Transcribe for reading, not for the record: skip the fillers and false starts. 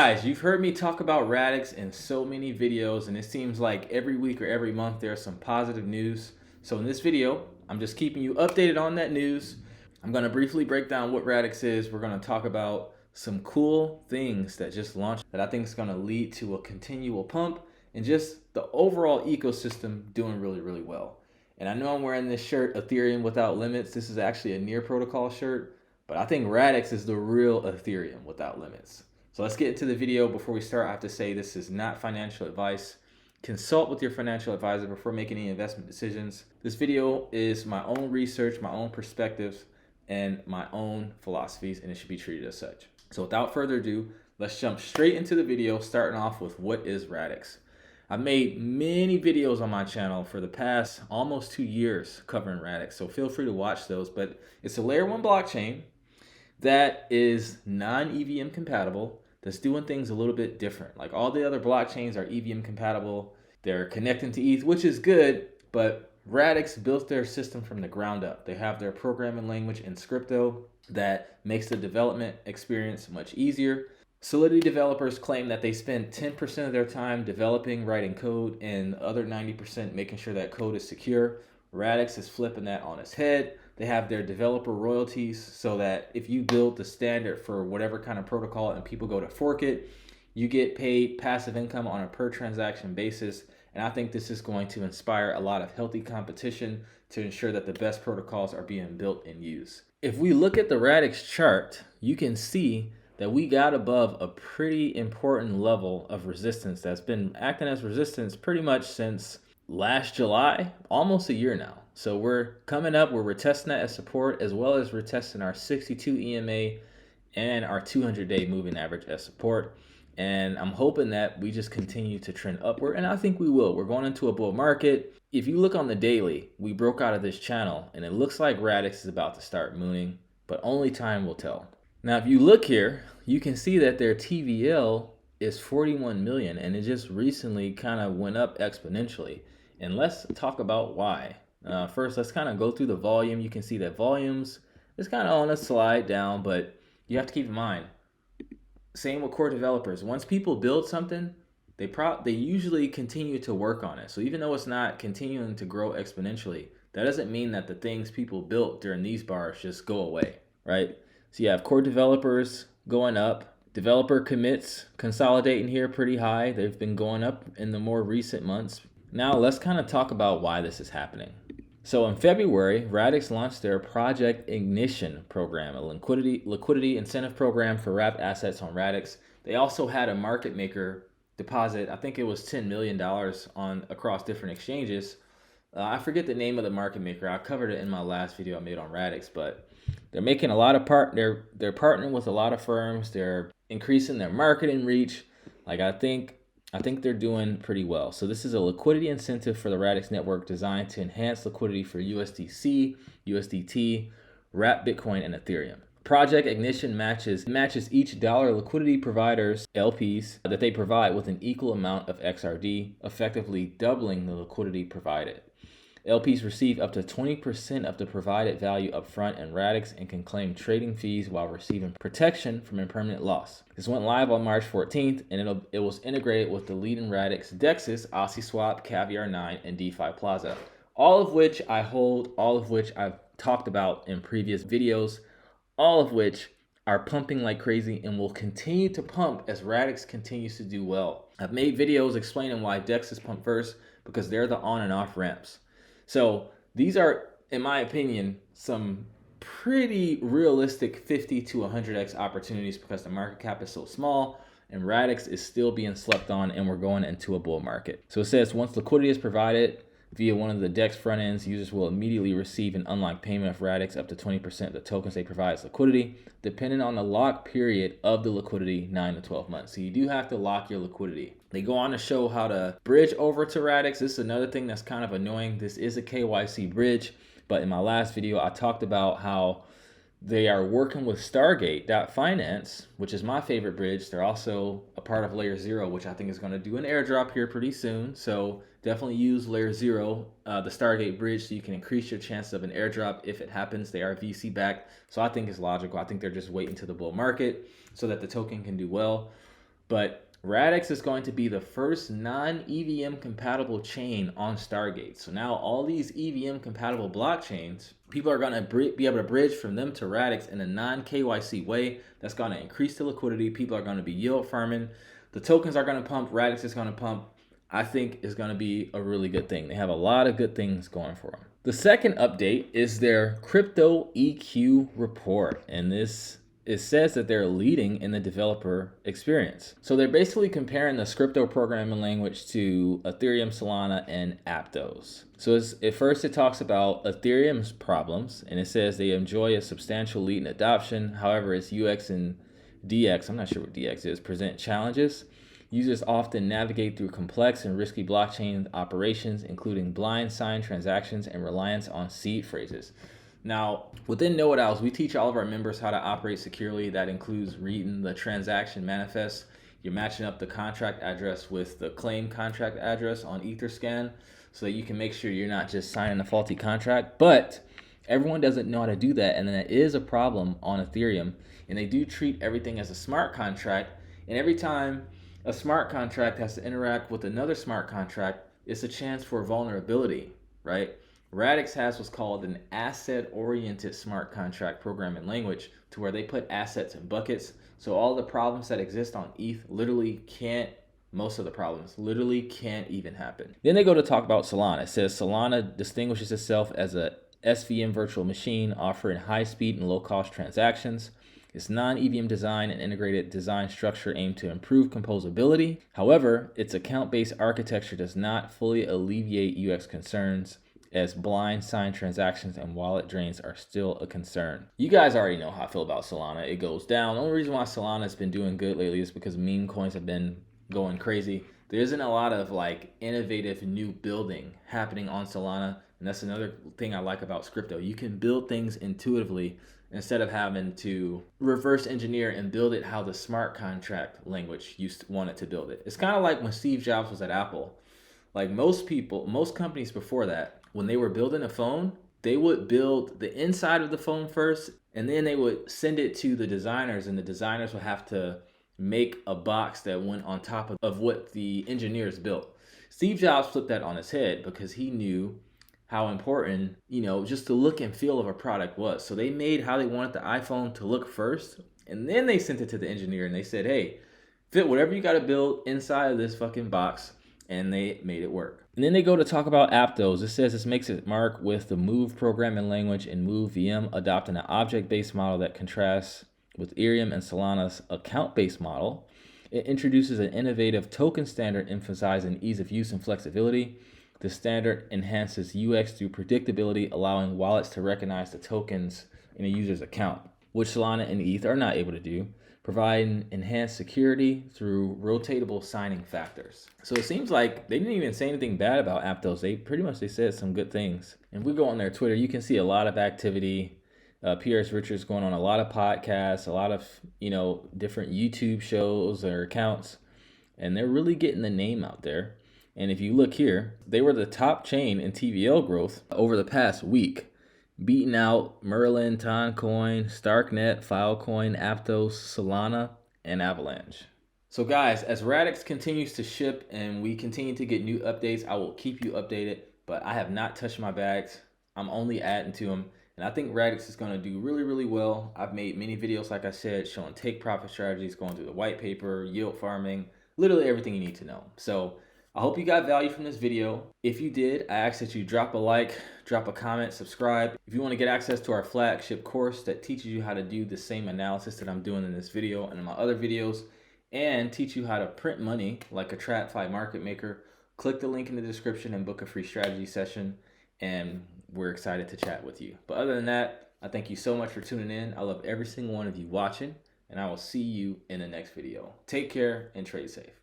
Guys, you've heard me talk about Radix in so many videos, and it seems like every week or every month there's some positive news. So in this video, I'm just keeping you updated on that news. I'm going to briefly break down what Radix is. We're going to talk about some cool things that just launched that I think is going to lead to a continual pump and just the overall ecosystem doing really, really well. And I know I'm wearing this shirt, Ethereum Without Limits. This is actually a near protocol shirt, but I think Radix is the real Ethereum without limits. So let's get into the video. Before we start, I have to say this is not financial advice. Consult with your financial advisor before making any investment decisions. This video is my own research, my own perspectives, and my own philosophies, and it should be treated as such. So without further ado, let's jump straight into the video, starting off with what is Radix. I've made many videos on my channel for the past almost 2 years covering Radix, so feel free to watch those. But it's a layer 1 blockchain that is non-EVM compatible, that's doing things a little bit different. Like all the other blockchains are EVM compatible, they're connecting to ETH, which is good, but Radix built their system from the ground up. They have their programming language in Scrypto that makes the development experience much easier. Solidity developers claim that they spend 10% of their time developing, writing code, and the other 90% making sure that code is secure. Radix is flipping that on its head. They have their developer royalties so that if you build the standard for whatever kind of protocol and people go to fork it, you get paid passive income on a per transaction basis. And I think this is going to inspire a lot of healthy competition to ensure that the best protocols are being built and used. If we look at the Radix chart, you can see that we got above a pretty important level of resistance that's been acting as resistance pretty much since last July, almost a year now. So we're coming up, we're retesting that as support, as well as retesting our 62 EMA and our 200-day moving average as support. And I'm hoping that we just continue to trend upward, and I think we will. We're going into a bull market. If you look on the daily, we broke out of this channel, and it looks like Radix is about to start mooning, but only time will tell. Now, if you look here, you can see that their TVL is 41 million, and it just recently kind of went up exponentially. And let's talk about why. First, let's kind of go through the volume. You can see that volumes is kind of on a slide down, but you have to keep in mind, same with core developers. Once people build something, they usually continue to work on it. So even though it's not continuing to grow exponentially, that doesn't mean that the things people built during these bars just go away, right? So you have core developers going up, developer commits consolidating here pretty high. They've been going up in the more recent months. Now let's kind of talk about why this is happening. So in February, Radix launched their Project Ignition program, a liquidity incentive program for wrapped assets on Radix. They also had a market maker deposit, I think it was $10 million on across different exchanges. I forget the name of the market maker. I covered it in my last video I made on Radix, but they're making a lot of they're partnering with a lot of firms. They're increasing their marketing reach. Like I think they're doing pretty well. So this is a liquidity incentive for the Radix network designed to enhance liquidity for USDC, USDT, wrapped Bitcoin, and Ethereum. Project Ignition matches each dollar liquidity providers, LPs, that they provide with an equal amount of XRD, effectively doubling the liquidity provided. LPs receive up to 20% of the provided value upfront in Radix and can claim trading fees while receiving protection from impermanent loss. This went live on March 14th, and it was integrated with the leading Radix DEXs, OxySwap, Caviar 9, and DeFi Plaza, all of which I hold, all of which I've talked about in previous videos, all of which are pumping like crazy and will continue to pump as Radix continues to do well. I've made videos explaining why DEXs pump first, because they're the on and off ramps. So these are, in my opinion, some pretty realistic 50 to 100x opportunities because the market cap is so small and Radix is still being slept on and we're going into a bull market. So it says once liquidity is provided via one of the DEX front ends, users will immediately receive an unlocked payment of Radix up to 20% of the tokens they provide as liquidity, depending on the lock period of the liquidity, 9 to 12 months. So you do have to lock your liquidity. They go on to show how to bridge over to Radix. This is another thing that's kind of annoying. This is a KYC bridge, but in my last video, I talked about how they are working with Stargate.finance, which is my favorite bridge. They're also a part of Layer 0, which I think is going to do an airdrop here pretty soon. So definitely use Layer 0, the Stargate bridge, so you can increase your chances of an airdrop if it happens. They are VC backed, so I think it's logical. I think they're just waiting to the bull market so that the token can do well. But Radix is going to be the first non-EVM compatible chain on Stargate. So now all these EVM compatible blockchains, people are going to be able to bridge from them to Radix in a non-KYC way. That's going to increase the liquidity. People are going to be yield farming. The tokens are going to pump. Radix is going to pump. I think is going to be a really good thing. They have a lot of good things going for them. The second update is their crypto EQ report. And it says that they're leading in the developer experience. So they're basically comparing the Scrypto programming language to Ethereum, Solana, and Aptos. So at first it talks about Ethereum's problems, and it says they enjoy a substantial lead in adoption. However, its UX and DX, I'm not sure what DX is, present challenges. Users often navigate through complex and risky blockchain operations, including blind sign transactions and reliance on seed phrases. Now, within Know It Owls, we teach all of our members how to operate securely. That includes reading the transaction manifest. You're matching up the contract address with the claim contract address on Etherscan so that you can make sure you're not just signing a faulty contract. But everyone doesn't know how to do that, and that is a problem on Ethereum. And they do treat everything as a smart contract. And every time a smart contract has to interact with another smart contract, it's a chance for vulnerability, right? Radix has what's called an asset-oriented smart contract programming language, to where they put assets in buckets. So all the problems that exist on ETH most of the problems literally can't even happen. Then they go to talk about Solana. It says Solana distinguishes itself as a SVM virtual machine offering high speed and low cost transactions. Its non-EVM design and integrated design structure aim to improve composability. However, its account-based architecture does not fully alleviate UX concerns, as blind sign transactions and wallet drains are still a concern. You guys already know how I feel about Solana. It goes down. The only reason why Solana has been doing good lately is because meme coins have been going crazy. There isn't a lot of innovative new building happening on Solana, and that's another thing I like about Scrypto. You can build things intuitively instead of having to reverse engineer and build it how the smart contract language wanted to build it. It's kind of like when Steve Jobs was at Apple. Most companies before that, when they were building a phone, they would build the inside of the phone first, and then they would send it to the designers, and the designers would have to make a box that went on top of what the engineers built. Steve Jobs flipped that on his head because he knew how important, just the look and feel of a product was. So they made how they wanted the iPhone to look first, and then they sent it to the engineer, and they said, hey, fit whatever you got to build inside of this fucking box. And they made it work. And then they go to talk about Aptos. It says this makes it mark with the Move programming language and Move VM, adopting an object-based model that contrasts with Ethereum and Solana's account-based model. It introduces an innovative token standard emphasizing ease of use and flexibility. The standard enhances UX through predictability, allowing wallets to recognize the tokens in a user's account, which Solana and ETH are not able to do, providing enhanced security through rotatable signing factors. So it seems like they didn't even say anything bad about Aptos. They said some good things. And if we go on their Twitter, you can see a lot of activity. P.S. Richards going on a lot of podcasts, a lot of, different YouTube shows or accounts, and they're really getting the name out there. And if you look here, they were the top chain in TVL growth over the past week, beating out Merlin, Toncoin, Starknet, Filecoin, Aptos, Solana, and Avalanche. So guys, as Radix continues to ship and we continue to get new updates, I will keep you updated, but I have not touched my bags. I'm only adding to them. And I think Radix is going to do really, really well. I've made many videos, like I said, showing take profit strategies, going through the white paper, yield farming, literally everything you need to know. So I hope you got value from this video. If you did, I ask that you drop a like, drop a comment, subscribe. If you want to get access to our flagship course that teaches you how to do the same analysis that I'm doing in this video and in my other videos, and teach you how to print money like a TradFi market maker, click the link in the description and book a free strategy session, and we're excited to chat with you. But other than that, I thank you so much for tuning in. I love every single one of you watching, and I will see you in the next video. Take care and trade safe.